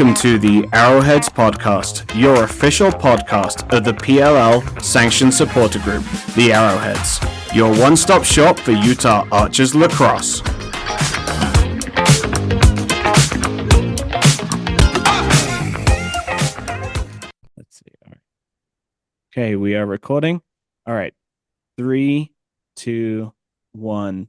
Welcome to the Arrowheads Podcast, your official podcast of the PLL Sanctioned Supporter Group, the Arrowheads, your one-stop shop for Utah Archers lacrosse. Let's see. All right. Okay, we are recording. All right. 3, 2, 1.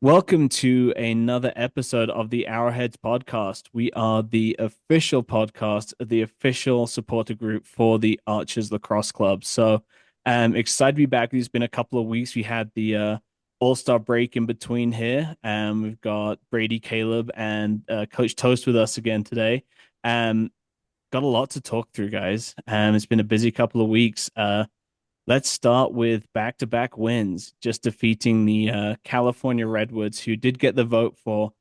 Welcome to another episode of the Arrowheads Podcast. We are the official podcast, the official supporter group for the Archers Lacrosse Club. So I'm excited to be back. It's been a couple of weeks. We had the All-Star break in between here. We've got Brady, Caleb, and Coach Toast with us again today. Got a lot to talk through, guys. It's been a busy couple of weeks. Let's start with back-to-back wins, just defeating the California Redwoods, who did get the vote for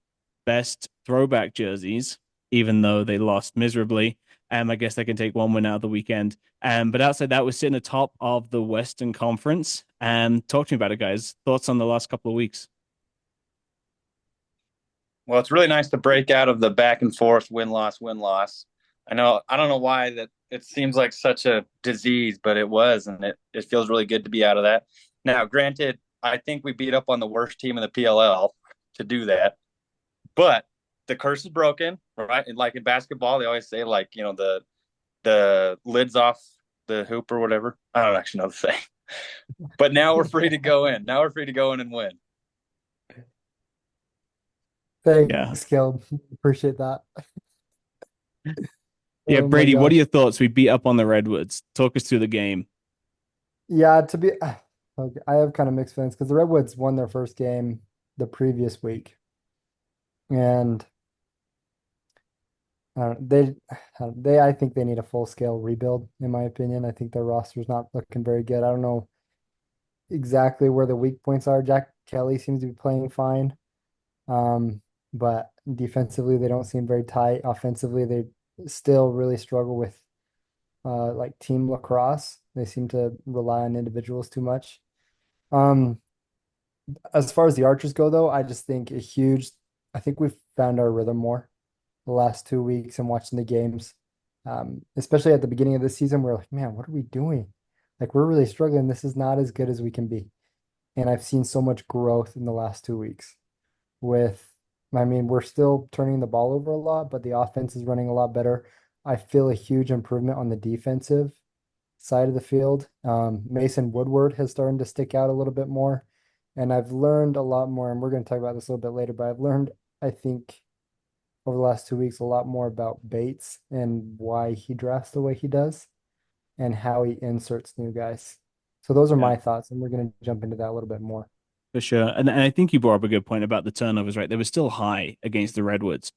best throwback jerseys, even though they lost miserably. I guess they can take one win out of the weekend. But outside that, we're sitting atop of the Western Conference. Talk to me about it, guys. Thoughts on the last couple of weeks? Well, it's really nice to break out of the back and forth win-loss. I don't know why that it seems like such a disease, but it was, and it feels really good to be out of that. Now, granted, I think we beat up on the worst team in the PLL to do that, but the curse is broken, right? And like in basketball, they always say, like, you know, the lid's off the hoop or whatever. I don't actually know the saying, but now we're free to go in. Now we're free to go in and win. Thanks, Caleb. Appreciate that. Yeah, Oh my Brady, what are gosh. your thoughts? We beat up on the Redwoods. Talk us through the game. Yeah, okay, I have kind of mixed feelings because the Redwoods won their first game the previous week, and they I think they need a full scale rebuild, in my opinion. I think their roster's not looking very good. I don't know exactly where the weak points are. Jack Kelly seems to be playing fine, but defensively they don't seem very tight. Offensively, they still really struggle with like team lacrosse. They seem to rely on individuals too much. Um, as far as the Archers go, though, I think we've found our rhythm more the last 2 weeks and watching the games. Especially at the beginning of the season, we're like, man, what are we doing? Like, we're really struggling. This is not as good as we can be. And I've seen so much growth in the last 2 weeks I mean, we're still turning the ball over a lot, but the offense is running a lot better. I feel a huge improvement on the defensive side of the field. Mason Woodward has started to stick out a little bit more. And I've learned a lot more, and we're going to talk about this a little bit later, but I've learned, I think, over the last 2 weeks, a lot more about Bates and why he drafts the way he does and how he inserts new guys. So those are Yeah. my thoughts, and we're going to jump into that a little bit more. For sure. And I think you brought up a good point about the turnovers, right? They were still high against the Redwoods.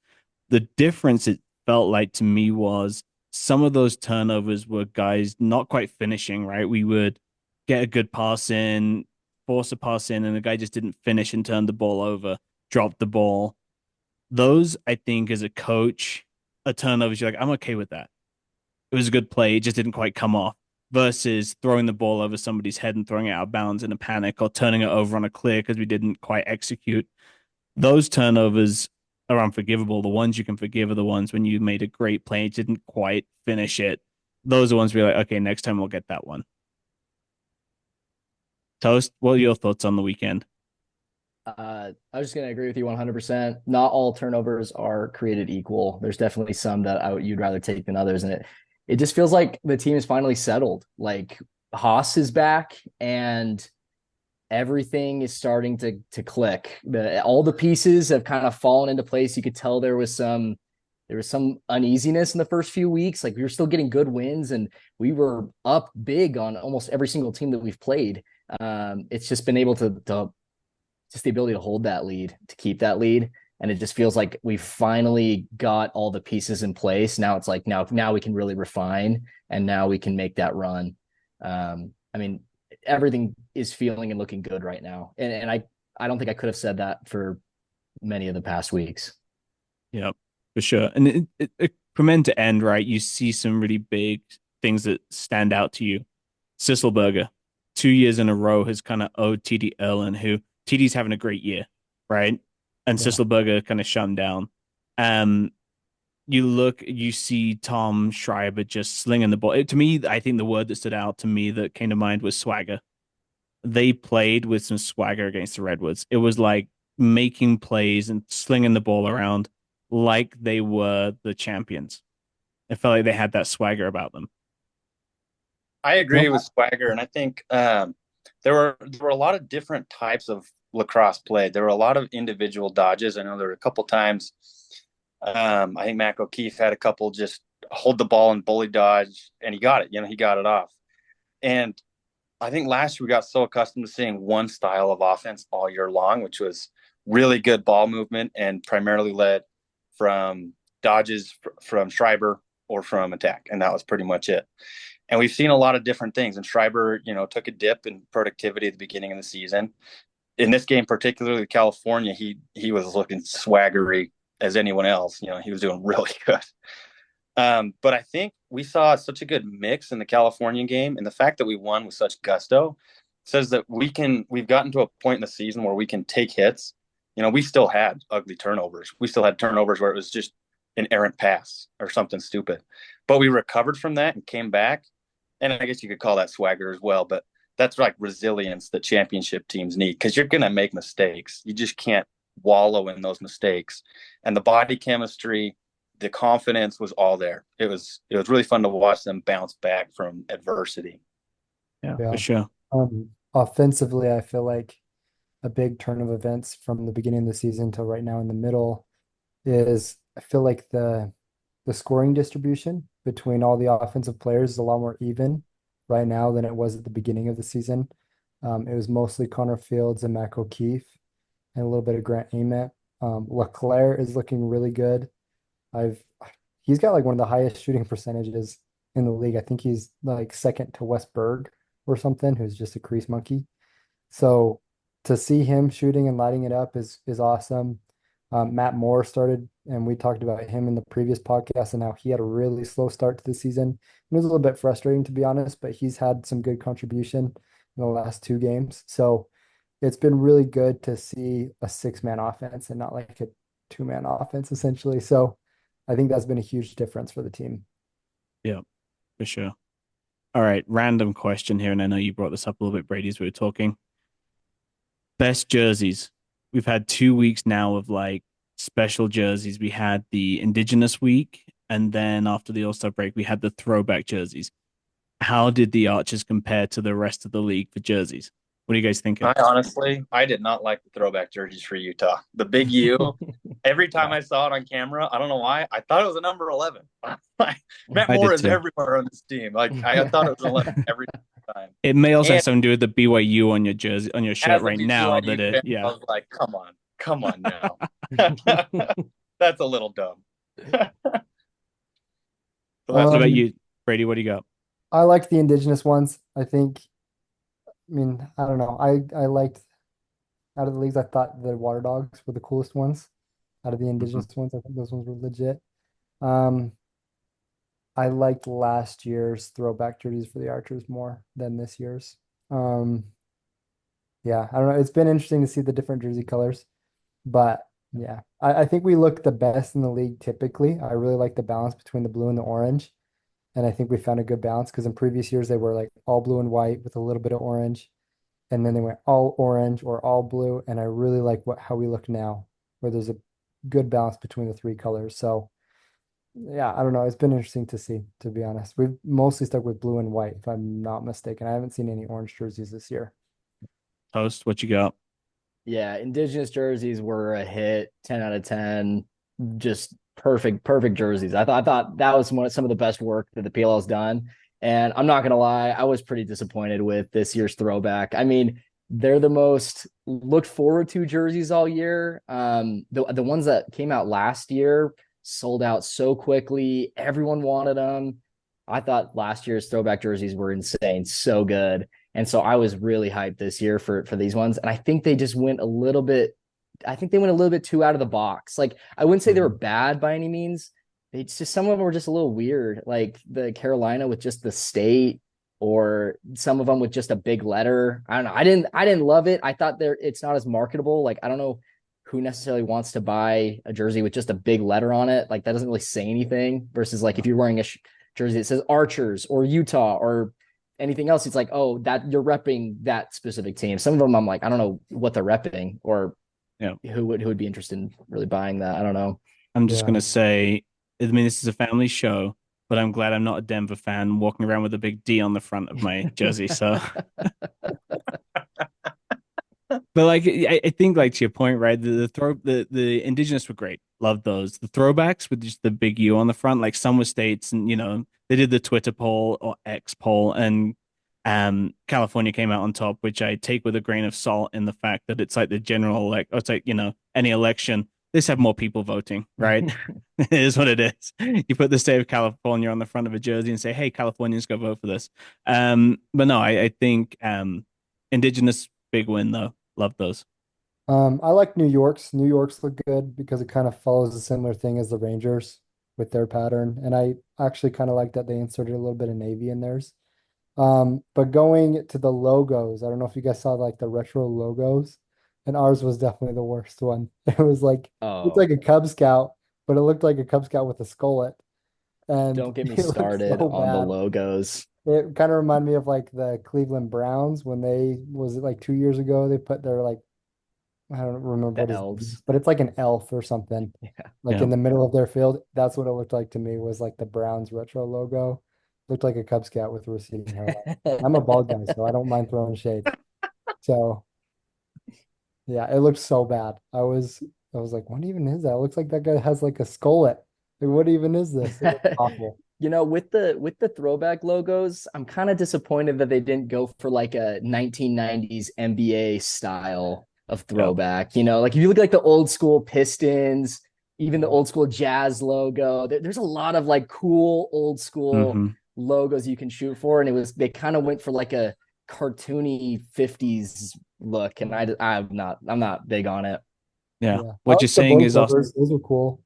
The difference, it felt like to me, was some of those turnovers were guys not quite finishing, right? We would get a good pass in, force a pass in, and the guy just didn't finish and turned the ball over, dropped the ball. Those, I think, as a coach, a turnovers, you're like, I'm okay with that. It was a good play. It just didn't quite come off versus throwing the ball over somebody's head and throwing it out of bounds in a panic or turning it over on a clear because we didn't quite execute. Those turnovers are unforgivable. The ones you can forgive are the ones when you made a great play, didn't quite finish it. Those are ones where you're like, okay, next time we'll get that one. Toast, what are your thoughts on the weekend? I was just going to agree with you 100%. Not all turnovers are created equal. There's definitely some that you'd rather take than others. And it just feels like the team is finally settled. Like Haas is back and everything is starting to click. All the pieces have kind of fallen into place. You could tell there was some uneasiness in the first few weeks. Like we were still getting good wins and we were up big on almost every single team that we've played. It's just been able to just the ability to hold that lead, to keep that lead. And it just feels like we finally got all the pieces in place. Now it's like, now we can really refine and now we can make that run. I mean, everything is feeling and looking good right now. And I don't think I could have said that for many of the past weeks. Yeah, for sure. And from end to end, right, you see some really big things that stand out to you. Sisselberger, 2 years in a row, has kind of owed TD Erlin, who TD's having a great year, right? And Yeah. Sisselberger kind of shut him down. you see Tom Schreiber just slinging the ball. To me, I think the word that stood out to me that came to mind was swagger. They played with some swagger against the Redwoods. It was like making plays and slinging the ball around like they were the champions. I felt like they had that swagger about them. I agree Well, with swagger, and I think there were a lot of different types of lacrosse played. There were a lot of individual dodges. I know there were a couple times. I think Mac O'Keefe had a couple just hold the ball and bully dodge, and he got it. He got it off. And I think last year we got so accustomed to seeing one style of offense all year long, which was really good ball movement and primarily led from dodges from Schreiber or from attack, and that was pretty much it. And we've seen a lot of different things. And Schreiber, took a dip in productivity at the beginning of the season. In this game, particularly California, he was looking swaggery as anyone else. He was doing really good. But I think we saw such a good mix in the California game, and the fact that we won with such gusto says that we've gotten to a point in the season where we can take hits. We still had ugly turnovers. We still had turnovers where it was just an errant pass or something stupid, but we recovered from that and came back. And I guess you could call that swagger as well, but that's like resilience that championship teams need, because you're going to make mistakes. You just can't wallow in those mistakes. And the body chemistry, the confidence was all there. It was really fun to watch them bounce back from adversity. Yeah, Yeah. for sure. Offensively, I feel like a big turn of events from the beginning of the season till right now in the middle is I feel like the scoring distribution between all the offensive players is a lot more even right now than it was at the beginning of the season. It was mostly Connor Fields and Mac O'Keefe and a little bit of Grant Ament. LeClaire is looking really good. He's got like one of the highest shooting percentages in the league. I think he's like second to Wes Berg or something, who's just a crease monkey. So to see him shooting and lighting it up is awesome. Matt Moore started, and we talked about him in the previous podcast, and how he had a really slow start to the season. It was a little bit frustrating, to be honest, but he's had some good contribution in the last two games. So it's been really good to see a six-man offense and not like a two-man offense, essentially. So I think that's been a huge difference for the team. Yeah, for sure. All right, random question here, and I know you brought this up a little bit, Brady, as we were talking. Best jerseys. We've had 2 weeks now of like special jerseys. We had the Indigenous Week, and then after the All-Star break, we had the throwback jerseys. How did the Archers compare to the rest of the league for jerseys? What are you guys thinking? I did not like the throwback jerseys for Utah. The big U. Every time I saw it on camera, I don't know why, I thought it was a number 11. Matt I Moore did is too. everywhere on this team. Like I thought it was 11 every time. It may also have And something to do with the BYU on your jersey, on your shirt as a right now. BYU That it, fan, yeah. I was like, come on now. That's a little dumb. So What that's about Um, you, Brady? What do you got? I like the Indigenous ones. I mean, I don't know. I liked out of the leagues, I thought the Water Dogs were the coolest ones. Out of the Mhm. Indigenous ones, I think those ones were legit. Um, I liked last year's throwback jerseys for the Archers more than this year's. Um, yeah, I don't know. It's been interesting to see the different jersey colors, but yeah, I think we look the best in the league typically. I really like the balance between the blue and the orange, and I think we found a good balance because in previous years they were like all blue and white with a little bit of orange, and then they went all orange or all blue, and I really like how we look now, where there's a good balance between the three colors. So yeah, I don't know. It's been interesting to see, to be honest. We've mostly stuck with blue and white, if I'm not mistaken. I haven't seen any orange jerseys this year. Toast, what you got? Yeah, Indigenous jerseys were a hit, 10 out of 10. Just perfect jerseys. I thought that was some of the best work that the PLL's done. And I'm not gonna lie, I was pretty disappointed with this year's throwback. I mean, they're the most looked forward to jerseys all year. The ones that came out last year sold out so quickly. Everyone wanted them. I thought last year's throwback jerseys were insane, so good. And so I was really hyped this year for these ones. And I think they just went a little bit, I think they went a little bit too out of the box. Like I wouldn't say they were bad by any means. It's just some of them were just a little weird, like the Carolina with just the state, or some of them with just a big letter. I don't know. I didn't love it. I thought it's not as marketable. Like I don't know who necessarily wants to buy a jersey with just a big letter on it? Like that doesn't really say anything versus like if you're wearing a jersey that says Archers or Utah or anything else, it's like, oh, that you're repping that specific team. Some of them I'm like, I don't know what they're repping or who would be interested in really buying that. I don't know. I'm just gonna say, I mean, this is a family show, but I'm glad I'm not a Denver fan walking around with a big D on the front of my jersey. So, but like, I think like to your point, right? The indigenous were great, loved those. The throwbacks with just the big U on the front, like some were states, and they did the Twitter poll or X poll, and California came out on top, which I take with a grain of salt in the fact that it's like the general it's like any election. This have more people voting, right? It is what it is. You put the state of California on the front of a jersey and say, "Hey, Californians, go vote for this." But no, I think indigenous big win though. Love those. I like New York's. New York's look good because it kind of follows a similar thing as the Rangers with their pattern. And I actually kind of like that they inserted a little bit of navy in theirs. But going to the logos, I don't know if you guys saw like the retro logos, and ours was definitely the worst one. It was like it's like a Cub Scout, but it looked like a Cub Scout with a skullet. And don't get me it looked started so on the bad. logos. It kind of reminded me of like the Cleveland Browns when they was it like 2 years ago they put their like I don't remember The what his name elves. is, but it's like an elf or something Yeah. like Yeah. in the middle of their field. That's what it looked like to me was like the Browns retro logo. Looked like a Cub Scout with a receding hairline. I'm a bald guy, so I don't mind throwing shade. So yeah, it looked so bad. I was like, what even is that? It looks like that guy has like a skullet. Like, what even is this? It looks awful. With the throwback logos, I'm kind of disappointed that they didn't go for like a 1990s NBA style of throwback. Like if you look like the old school Pistons, even the old school Jazz logo, there's a lot of like cool old school Hmm. logos you can shoot for, and they kind of went for like a cartoony 50s look, and I'm not big on it. Yeah. Yeah. I What you're like the saying boat is, Austin. covers. Those are cool.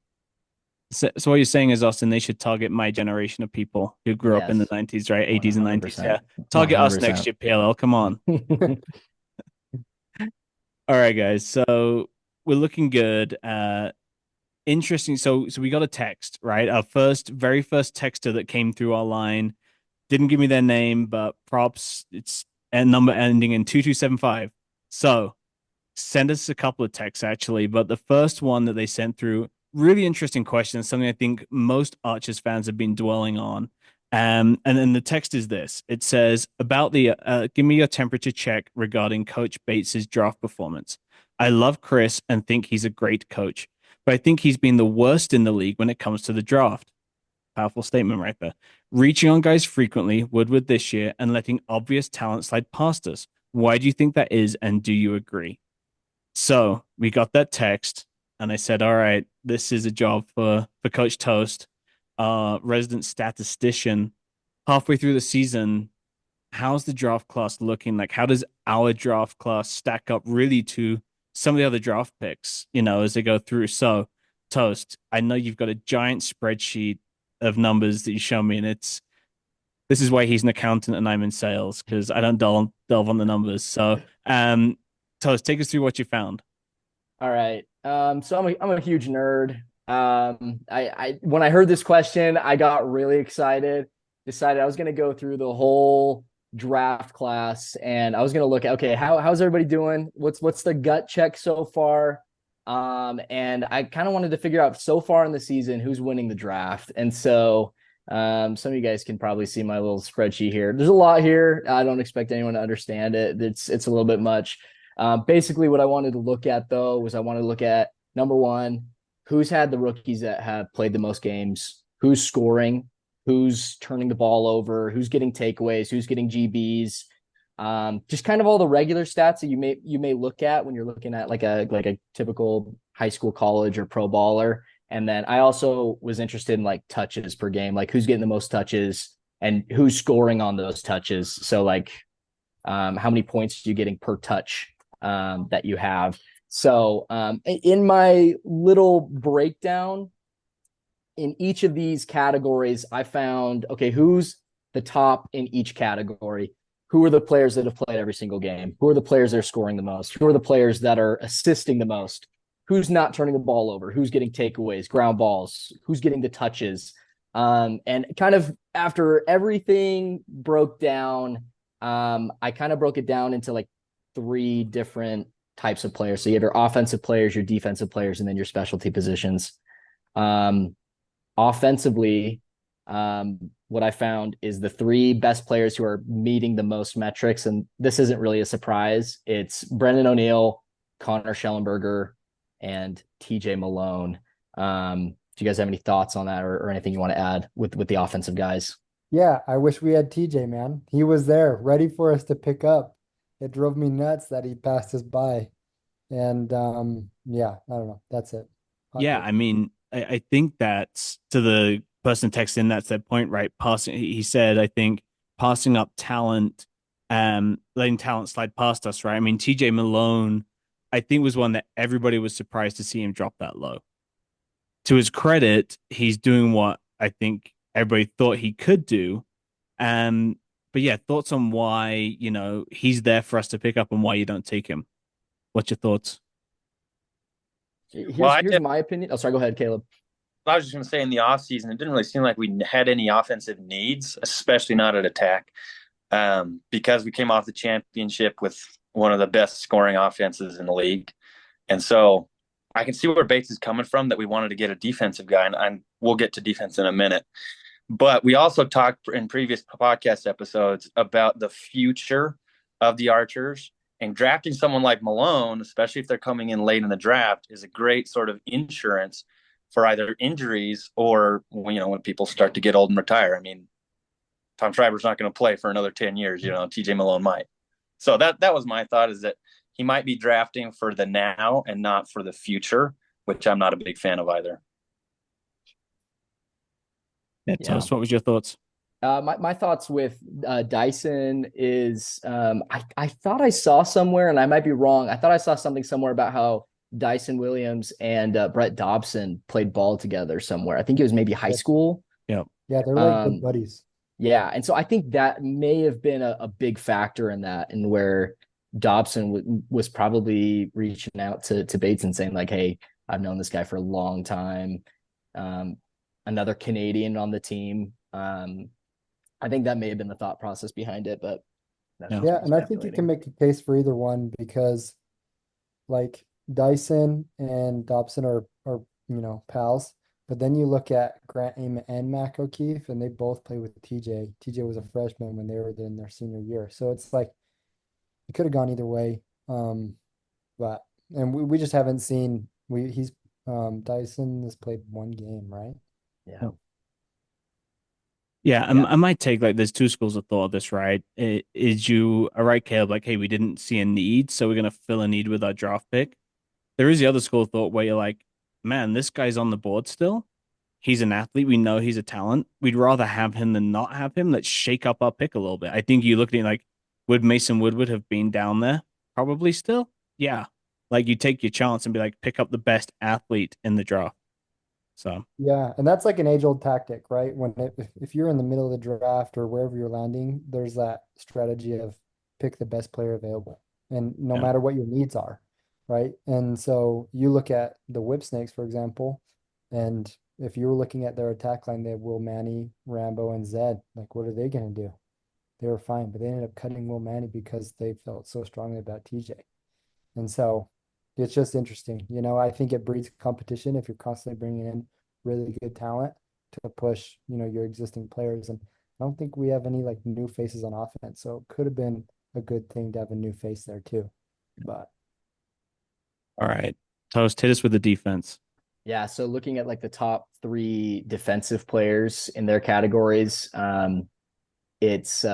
So what you're saying is, Austin, they should target my generation of people who grew up in the Yes, 90s, right? 80s and 90s. 100%. Yeah. Target us next 100%. year, PLL. Come on. All right, guys. So we're looking good. Interesting. So we got a text, right? Our very first texter that came through our line didn't give me their name, but props. It's a number ending in 2275. So send us a couple of texts actually, but the first one that they sent through, really interesting question, something I think most Archers fans have been dwelling on. And then the text is this. It says about give me your temperature check regarding Coach Bates's draft performance. I love Chris and think he's a great coach, but I think he's been the worst in the league when it comes to the draft. Powerful statement right there. Reaching on guys frequently, Woodward this year, and letting obvious talent slide past us. Why do you think that is, and do you agree? So we got that text, and I said, "All right, this is a job for Coach Toast, resident statistician. Halfway through the season, how's the draft class looking? Like, how does our draft class stack up really to some of the other draft picks? As they go through." So, Toast, I know you've got a giant spreadsheet of numbers that you show me, and this is why he's an accountant and I'm in sales because I don't delve on the numbers. So, Toast, take us through what you found. All right. So I'm a huge nerd. I when I heard this question, I got really excited. Decided I was going to go through the whole draft class, and I was going to look at, okay, how's everybody doing? What's the gut check so far? And I kind of wanted to figure out so far in the season who's winning the draft. And so some of you guys can probably see my little spreadsheet here. There's a lot here. I don't expect anyone to understand it. It's a little bit much. Basically, what I wanted to look at, though, was I wanted to look at, number one, who's had the rookies that have played the most games, who's scoring, who's turning the ball over, who's getting takeaways, who's getting GBs, just kind of all the regular stats that you may look at when you're looking at like a typical high school, college, or pro baller. And then I also was interested in like touches per game, like who's getting the most touches and who's scoring on those touches. So like how many points are you getting per touch that you have. So in my little breakdown, in each of these categories, I found, okay, who's the top in each category? Who are the players that have played every single game? Who are the players that are scoring the most? Who are the players that are assisting the most? who's not turning the ball over, who's getting takeaways, ground balls, who's getting the touches. And kind of after everything broke down, I kind of broke it down into like three different types of players. So you have your offensive players, your defensive players, and then your specialty positions. Offensively, what I found is the three best players who are meeting the most metrics, and this isn't really a surprise. It's Brendan O'Neill, Connor Schellenberger, and TJ Malone. Do you guys have any thoughts on that, or anything you want to add with the offensive guys? Yeah, I wish we had TJ, man. He was there, ready for us to pick up. It drove me nuts that he passed us by. And yeah, I don't know. That's it. Hot Yeah, take. I mean, I think that's to the person texting, that's their point, right? Passing, he said, I think passing up talent, letting talent slide past us, right? I mean, TJ Malone, I think was one that everybody was surprised to see him drop that low. To his credit, he's doing what I think everybody thought he could do. But yeah, thoughts on why, he's there for us to pick up and why you don't take him. What's your thoughts? Well, Here's my opinion. Oh, sorry, go ahead, Caleb. I was just going to say in the offseason, it didn't really seem like we had any offensive needs, especially not at attack, because we came off the championship with one of the best scoring offenses in the league. And so I can see where Bates is coming from, that we wanted to get a defensive guy, and we'll get to defense in a minute. But we also talked in previous podcast episodes about the future of the Archers, and drafting someone like Malone, especially if they're coming in late in the draft, is a great sort of insurance for either injuries or when people start to get old and retire. I mean, Tom Schreiber's not going to play for another 10 years. TJ Malone might. So that was my thought, is that he might be drafting for the now and not for the future, which I'm not a big fan of either. Yeah, Toast, what was your thoughts? My thoughts with Dyson is I thought I saw somewhere, and I might be wrong. I thought I saw something somewhere about how Dyson Williams and Brett Dobson played ball together somewhere. I think it was maybe high school. Yeah. Yeah, they're like good buddies. Yeah, and so I think that may have been a big factor in that, and where Dobson was probably reaching out to Bates and saying like, "Hey, I've known this guy for a long time." Another Canadian on the team. I think that may have been the thought process behind it, but Yeah, and I think you can make a case for either one, because like Dyson and Dobson are pals. But then you look at Grant Amy and Mac O'Keefe, and they both play with TJ. TJ was a freshman when they were in their senior year. So it's like it could have gone either way. But we just haven't seen he's Dyson has played one game, right? Yeah. Yeah, I might take, like, there's two schools of thought of this, right? Is you all right, Caleb? Like, hey, we didn't see a need, so we're gonna fill a need with our draft pick. There is the other school of thought where you're like, man, this guy's on the board still. He's an athlete. We know he's a talent. We'd rather have him than not have him. Let's shake up our pick a little bit. I think you look at it like, would Mason Woodward have been down there? Probably still. Yeah. Like, you take your chance and be like, pick up the best athlete in the draft. So Yeah, and that's like an age-old tactic, right? If you're in the middle of the draft or wherever you're landing, there's that strategy of pick the best player available, and no yeah. matter what your needs are, right? And so you look at the Whip Snakes, for example, and if you were looking at their attack line, they have Will Manny, Rambo, and Zed. Like, what are they going to do? They were fine, but they ended up cutting Will Manny because they felt so strongly about TJ. And so it's just interesting. I think it breeds competition if you're constantly bringing in really good talent to push, your existing players. And I don't think we have any like new faces on offense. So it could have been a good thing to have a new face there too. But all right. Toast, hit us with the defense. Yeah, so looking at like the top three defensive players in their categories, it's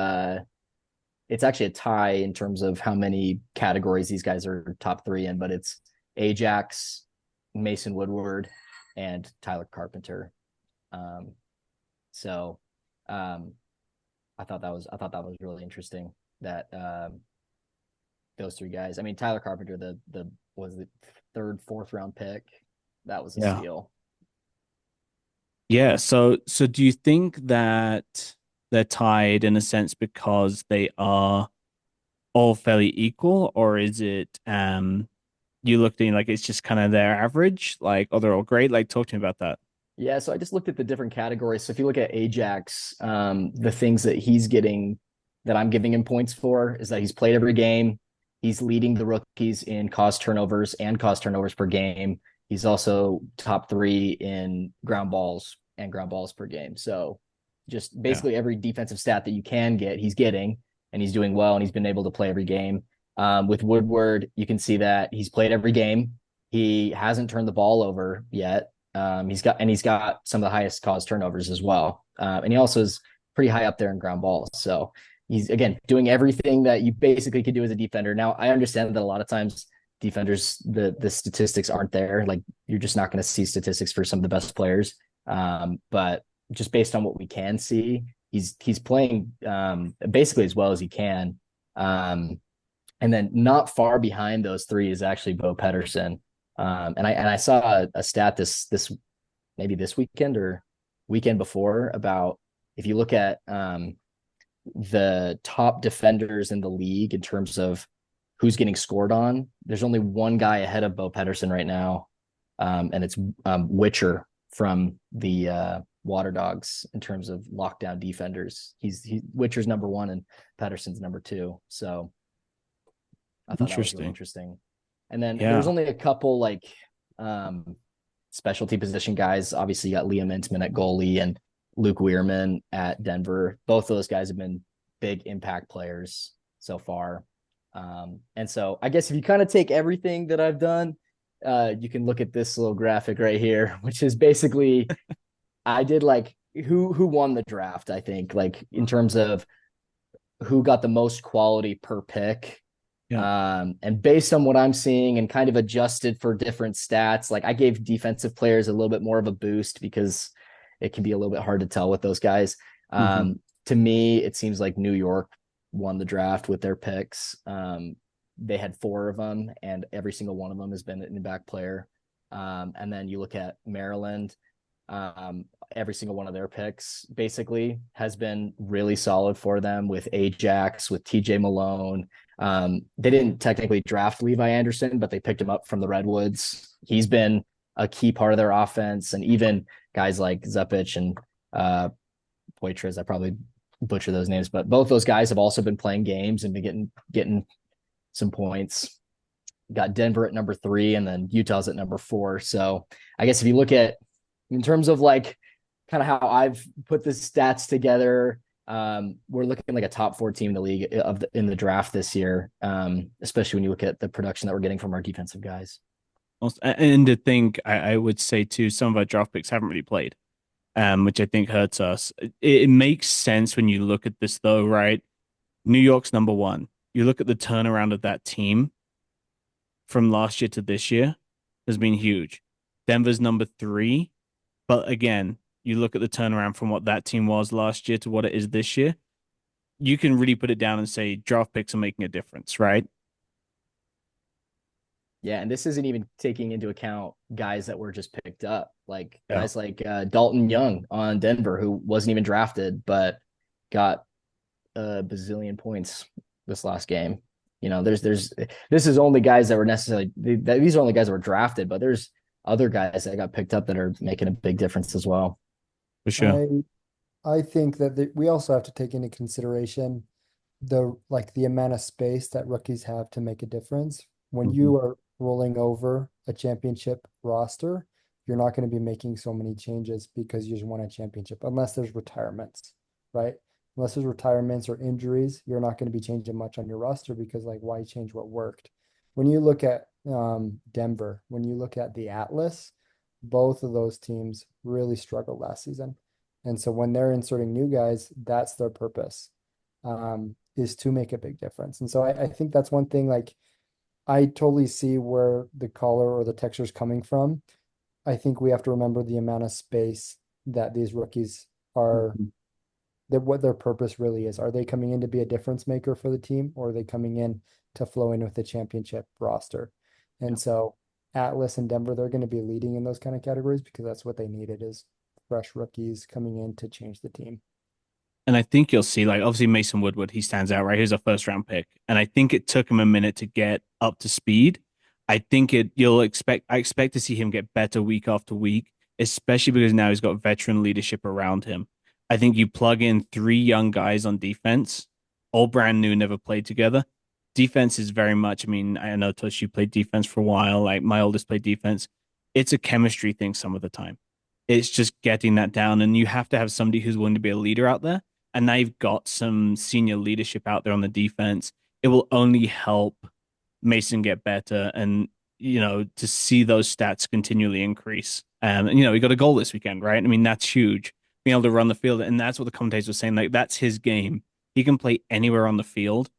actually a tie in terms of how many categories these guys are top three in, but it's Ajax, Mason Woodward, and Tyler Carpenter. So I thought that was really interesting that those three guys. I mean, Tyler Carpenter, the was the third, fourth round pick. That was a steal. Yeah. So do you think that they're tied in a sense because they are all fairly equal, or is it you looked in like it's just kind of their average, like, oh, they're all great. Like, talk to me about that. Yeah, so I just looked at the different categories. So if you look at Ajax, the things that he's getting, that I'm giving him points for, is that he's played every game. He's leading the rookies in caused turnovers and caused turnovers per game. He's also top three in ground balls and ground balls per game. So just basically every defensive stat that you can get, he's getting, and he's doing well, and he's been able to play every game. With Woodward, you can see that he's played every game. He hasn't turned the ball over yet. He's got some of the highest caused turnovers as well. And he also is pretty high up there in ground balls. So he's, again, doing everything that you basically could do as a defender. Now, I understand that a lot of times defenders, the statistics aren't there. Like, you're just not going to see statistics for some of the best players. But just based on what we can see, he's playing basically as well as he can. And then not far behind those three is actually Bo Pettersson. And I saw a stat this maybe this weekend or weekend before, about if you look at the top defenders in the league in terms of who's getting scored on, there's only one guy ahead of Bo Pettersson right now, and it's Witcher from the Water Dogs in terms of lockdown defenders. Witcher's number one and Pettersson's number two. So I thought that was really interesting. And then there's only a couple like specialty position guys. Obviously, you got Liam Intman at goalie and Luke Weirman at Denver. Both of those guys have been big impact players so far. And so I guess if you kind of take everything that I've done, you can look at this little graphic right here, which is basically I did like who won the draft, I think, like in terms of who got the most quality per pick. And based on what I'm seeing and kind of adjusted for different stats, like I gave defensive players a little bit more of a boost because it can be a little bit hard to tell with those guys. To me, it seems like New York won the draft with their picks. They had 4 of them, and every single one of them has been an impact player. And then you look at Maryland, every single one of their picks basically has been really solid for them, with Ajax, with TJ Malone. They didn't technically draft Levi Anderson, but they picked him up from the Redwoods. He's been a key part of their offense, and even guys like Zupich and Poitras, I probably butcher those names, but both those guys have also been playing games and been getting some points. Got Denver at number 3, and then Utah's at number 4. So I guess if you look at in terms of like kind of how I've put the stats together, we're looking like a top 4 team in the league in the draft this year, especially when you look at the production that we're getting from our defensive guys. And to think, I would say too, some of our draft picks haven't really played, which I think hurts us. It makes sense when you look at this though, right? New York's number 1. You look at the turnaround of that team from last year to this year has been huge. Denver's number 3. But again, you look at the turnaround from what that team was last year to what it is this year, you can really put it down and say draft picks are making a difference, right? Yeah, and this isn't even taking into account guys that were just picked up, like guys like Dalton Young on Denver, who wasn't even drafted, but got a bazillion points this last game. You know, this is only guys that were necessarily, these are only guys that were drafted, but there's other guys that got picked up that are making a big difference as well. For sure. I think that we also have to take into consideration the amount of space that rookies have to make a difference. When you are rolling over a championship roster, you're not going to be making so many changes because you just won a championship, unless there's retirements, right? Unless there's retirements or injuries, you're not going to be changing much on your roster because, like, why change what worked? When you look at Denver, when you look at the Atlas, both of those teams really struggled last season. And so when they're inserting new guys, that's their purpose, is to make a big difference. And so I think that's one thing, like, I totally see where the caller or the texture is coming from. I think we have to remember the amount of space that these rookies are, that what their purpose really is. Are they coming in to be a difference maker for the team, or are they coming in to flow in with the championship roster? And so Atlas and Denver, they're going to be leading in those kind of categories because that's what they needed, is fresh rookies coming in to change the team. And I think you'll see, like, obviously Mason Woodward, he stands out, right? He's a first round pick. And I think it took him a minute to get up to speed. I think I expect to see him get better week after week, especially because now he's got veteran leadership around him. I think you plug in three young guys on defense, all brand new, never played together. Defense is very much, I mean, I know Tush, you played defense for a while, like my oldest played defense. It's a chemistry thing some of the time. It's just getting that down, and you have to have somebody who's willing to be a leader out there. And now you've got some senior leadership out there on the defense. It will only help Mason get better, and to see those stats continually increase. And he got a goal this weekend, right? I mean, that's huge. Being able to run the field, and that's what the commentators were saying. Like, that's his game. He can play anywhere on the field.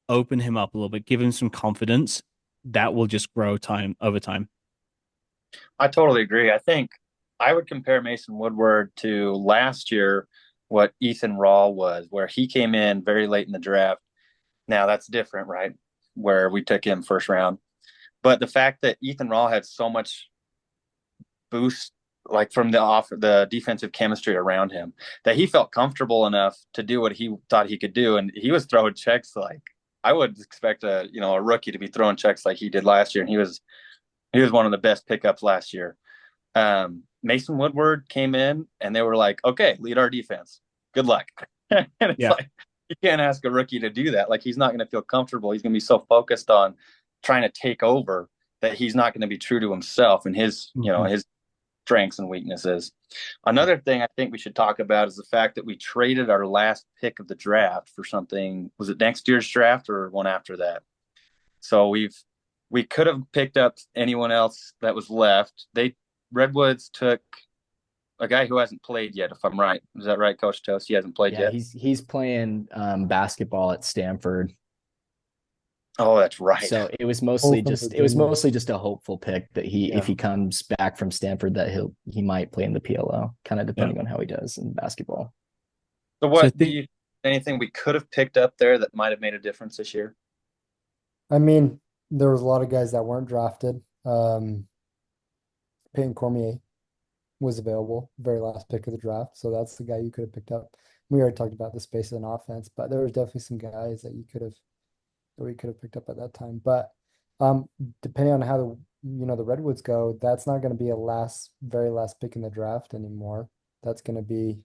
Open him up a little bit, give him some confidence. That will just grow time over time. I totally agree. I think I would compare Mason Woodward to last year, what Ethan Rawl was, where he came in very late in the draft. Now that's different, right? Where we took him first round. But the fact that Ethan Rawl had so much boost, like from the defensive chemistry around him, that he felt comfortable enough to do what he thought he could do, and he was throwing checks like I would expect a rookie to be throwing checks like he did last year, and he was one of the best pickups last year. Mason Woodward came in, and they were like, "Okay, lead our defense. Good luck." And it's Yeah. like you can't ask a rookie to do that. Like he's not going to feel comfortable. He's going to be so focused on trying to take over that he's not going to be true to himself and his strengths and weaknesses. Another thing I think we should talk about is the fact that we traded our last pick of the draft for something. Was it next year's draft or one after that? So we could have picked up anyone else that was left. Redwoods took a guy who hasn't played yet, if I'm right. Is that right, Coach Toast? He hasn't played Yeah, yet. he's playing basketball at Stanford. Oh, that's right. So it was Both from Virginia. mostly just a hopeful pick that if he comes back from Stanford that he might play in the PLO, kind of depending on how he does in basketball. So what I do think you anything we could have picked up there that might have made a difference this year? I mean, there was a lot of guys that weren't drafted. Peyton Cormier was available, very last pick of the draft. So that's the guy you could have picked up. We already talked about the space in offense, but there was definitely some guys that we could have picked up at that time. But depending on how the Redwoods go, that's not going to be a very last pick in the draft anymore. That's going to be,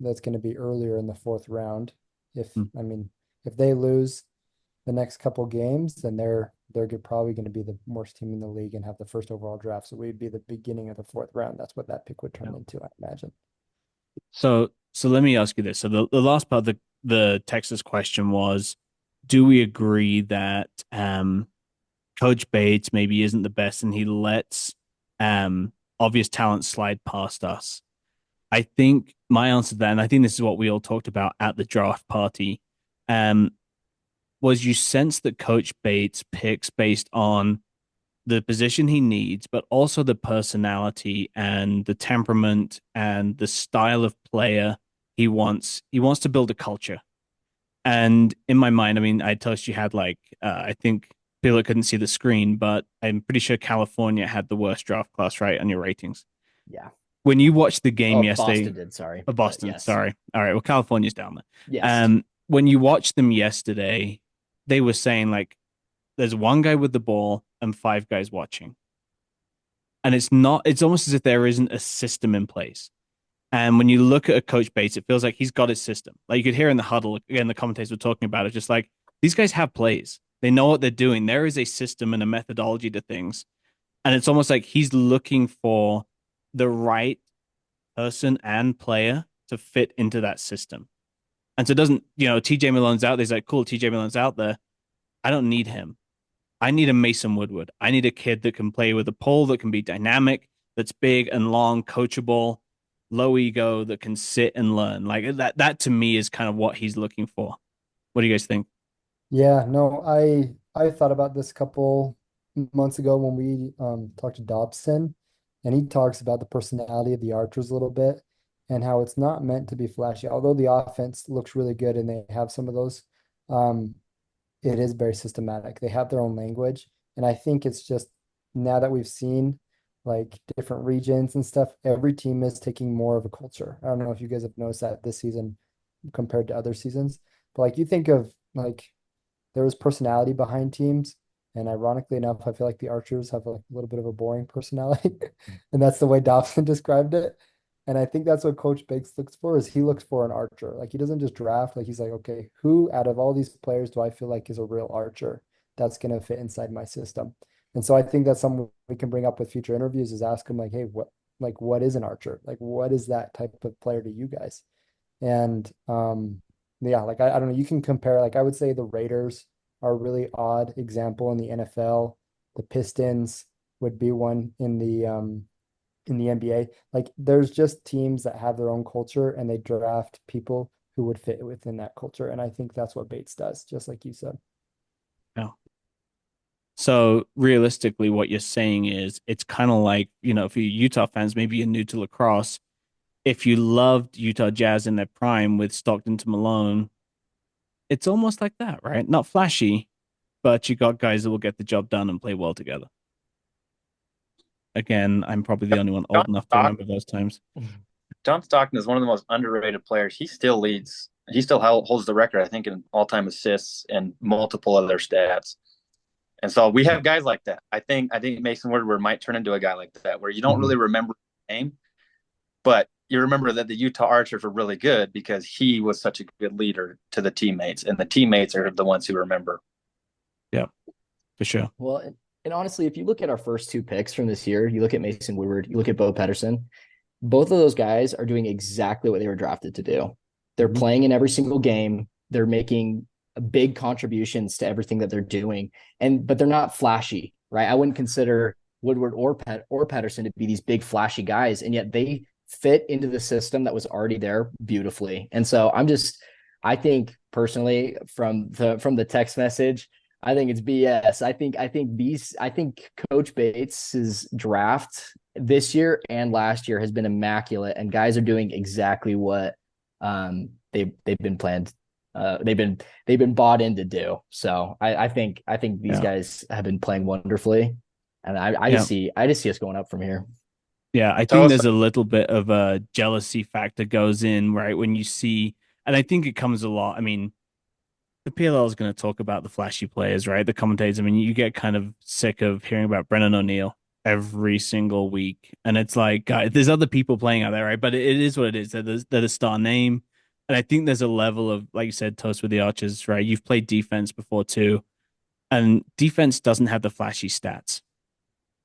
that's going to be earlier in the fourth round. I mean, if they lose the next couple games, then they're probably going to be the worst team in the league and have the first overall draft. So we'd be the beginning of the fourth round. That's what that pick would turn into, I imagine. so. So let me ask you this. So the last part of the Texas question was, do we agree that Coach Bates maybe isn't the best and he lets obvious talent slide past us? I think my answer to that, and I think this is what we all talked about at the draft party, was you sense that Coach Bates picks based on the position he needs, but also the personality and the temperament and the style of player he wants. He wants to build a culture. And in my mind, I mean, I told you had I think people that couldn't see the screen, but I'm pretty sure California had the worst draft class, right, on your ratings. Yeah. When you watched the game yesterday, Boston did, sorry. Boston, Yes. sorry. All right, well, California's down there. Yes. When you watched them yesterday, they were saying like, there's one guy with the ball and five guys watching. And it's almost as if there isn't a system in place. And when you look at a Coach Bates, it feels like he's got his system. Like you could hear in the huddle, again, the commentators were talking about it, just like these guys have plays. They know what they're doing. There is a system and a methodology to things. And it's almost like he's looking for the right person and player to fit into that system. And so it doesn't, TJ Malone's out there. He's like, cool, TJ Malone's out there. I don't need him. I need a Mason Woodward. I need a kid that can play with a pole, that can be dynamic, that's big and long, coachable, low ego, that can sit and learn. Like that to me is kind of what he's looking for. What do you guys think? Yeah, no, I thought about this a couple months ago when we talked to Dobson, and he talks about the personality of the Archers a little bit and how it's not meant to be flashy. Although the offense looks really good and they have some of those, um, it is very systematic. They have their own language, and I think it's just now that we've seen like different regions and stuff, every team is taking more of a culture. I don't know if you guys have noticed that this season compared to other seasons, but like you think of like there was personality behind teams. And ironically enough, I feel like the archers have like a little bit of a boring personality. And that's the way Dobson described it. And I think that's what Coach Bates looks for is he looks for an archer. Like he doesn't just draft, like he's like, okay, who out of all these players do I feel like is a real archer that's gonna fit inside my system? And so I think that's something we can bring up with future interviews is ask him like, hey, what is an archer? Like what is that type of player to you guys? And yeah, like I don't know, you can compare like I would say the Raiders are a really odd example in the NFL. The Pistons would be one in the NBA. Like there's just teams that have their own culture and they draft people who would fit within that culture. And I think that's what Bates does, just like you said. Yeah. So realistically, what you're saying is it's kind of like, for you Utah fans, maybe you're new to lacrosse. If you loved Utah Jazz in their prime with Stockton to Malone, it's almost like that, right? Not flashy, but you got guys that will get the job done and play well together. Again, I'm probably the only one John old enough to Stockton, remember those times. John Stockton is one of the most underrated players. He still leads. He still holds the record, I think, in all-time assists and multiple other stats. And so we have guys like that. I think Mason Woodward might turn into a guy like that, where you don't really remember his name, but you remember that the Utah Archers were really good because he was such a good leader to the teammates, and the teammates are the ones who remember. Yeah, for sure. Well, and honestly, if you look at our first two picks from this year, you look at Mason Woodward, you look at Bo Pedersen, both of those guys are doing exactly what they were drafted to do. They're playing in every single game. They're making big contributions to everything that they're doing. But they're not flashy, right? I wouldn't consider Woodward or Pedersen to be these big flashy guys. And yet they fit into the system that was already there beautifully. And so I think personally from the text message, I think it's BS. I think Coach Bates's draft this year and last year has been immaculate, and guys are doing exactly what they've been planned. They've been bought in to do. So I think these guys have been playing wonderfully, and I just see us going up from here. Yeah, I think there's a little bit of a jealousy factor goes in, right? When you see, and I think it comes a lot. I mean, the PLL is going to talk about the flashy players, right? The commentators. I mean, you get kind of sick of hearing about Brennan O'Neill every single week, and it's like, guys, there's other people playing out there, right? But it is what it is. They're the star name, and I think there's a level of, like you said, toast with the Archers, right? You've played defense before too, and defense doesn't have the flashy stats.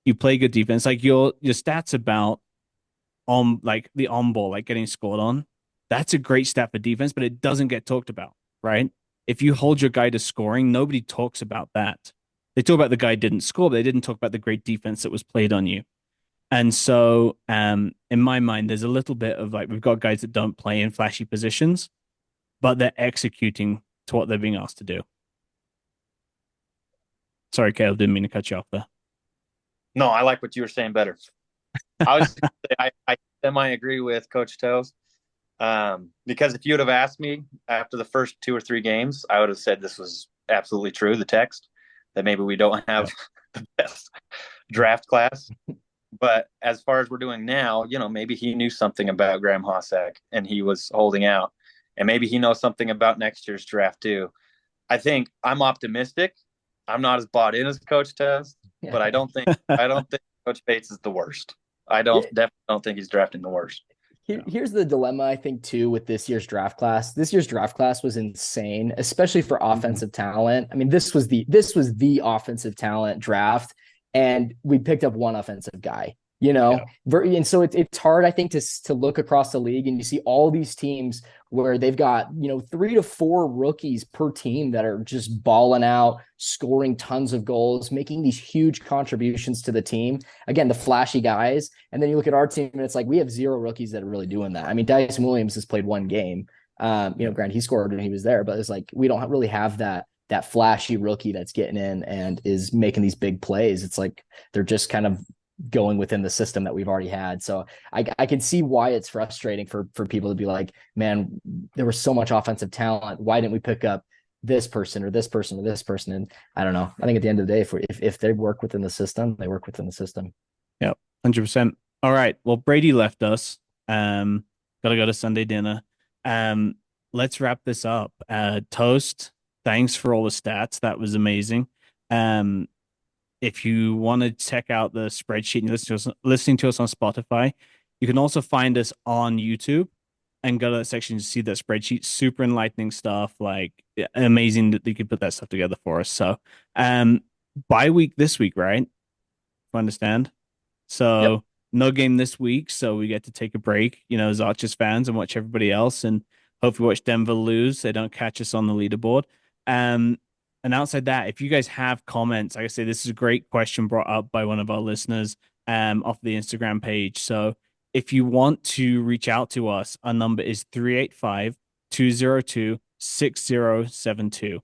You play good defense, like your stats about like the on ball, like getting scored on. That's a great stat for defense, but it doesn't get talked about, right? If you hold your guy to scoring, nobody talks about that. They talk about the guy didn't score, but they didn't talk about the great defense that was played on you. And so, in my mind, there's a little bit of like we've got guys that don't play in flashy positions, but they're executing to what they're being asked to do. Sorry, Caleb, didn't mean to cut you off there. No, I like what you were saying better. I was I semi agree with Coach Toes. Because if you would have asked me after the first 2 or 3 games, I would have said this was absolutely true, the text, that maybe we don't have the best draft class. But as far as we're doing now, maybe he knew something about Graham Hossack and he was holding out. And maybe he knows something about next year's draft too. I think I'm optimistic. I'm not as bought in as Coach Toes, but I don't think Coach Bates is the worst. I definitely don't think he's drafting the worst. Here's the dilemma, I think, too, with this year's draft class. This year's draft class was insane, especially for offensive talent. I mean, this was the offensive talent draft, and we picked up one offensive guy. And so it's hard, I think, to look across the league and you see all these teams where they've got 3 to 4 rookies per team that are just balling out, scoring tons of goals, making these huge contributions to the team. Again, the flashy guys. And then you look at our team and it's like we have 0 rookies that are really doing that. I mean, Dyson Williams has played 1 game. Granted, he scored when he was there, but it's like we don't really have that flashy rookie that's getting in and is making these big plays. It's like they're just kind of going within the system that we've already had. So I can see why it's frustrating for people to be like, man, there was so much offensive talent. Why didn't we pick up this person or this person or this person? And I don't know. I think at the end of the day, if they work within the system, they work within the system. Yeah, 100%. All right. Well, Brady left us. Gotta go to Sunday dinner. Let's wrap this up. Toast, thanks for all the stats. That was amazing. if you want to check out the spreadsheet and listening to us on Spotify, you can also find us on YouTube and go to that section to see that spreadsheet. Super enlightening stuff, like amazing that you could put that stuff together for us. So, bye week this week, right? If I understand. So Yep. no game this week, so we get to take a break, as Archers fans, and watch everybody else, and hopefully watch Denver lose. They don't catch us on the leaderboard. And outside that, if you guys have comments, like I say, this is a great question brought up by one of our listeners off the Instagram page. So if you want to reach out to us, our number is 385-202-6072.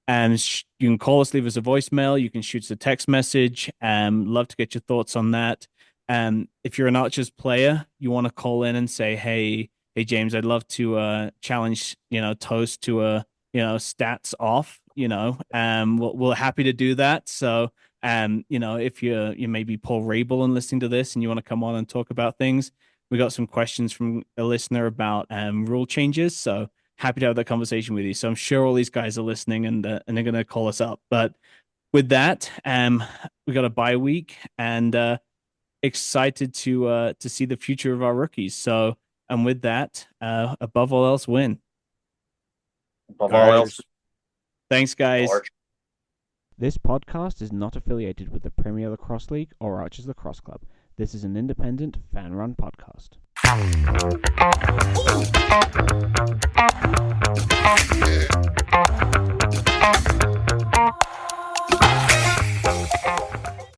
And you can call us, leave us a voicemail. You can shoot us a text message. Love to get your thoughts on that. If you're an Archers player, you want to call in and say, hey, James, I'd love to challenge, Toast to a, stats off, we're happy to do that. So, if you maybe Paul Rabel and listening to this and you want to come on and talk about things, we got some questions from a listener about rule changes. So happy to have that conversation with you. So I'm sure all these guys are listening and they're going to call us up. But with that, we got a bye week and excited to see the future of our rookies. So, and with that, above all else, win. Above all else, thanks, guys. Arch. This podcast is not affiliated with the Premier Lacrosse League or Archers Lacrosse Club. This is an independent, fan-run podcast. Ooh.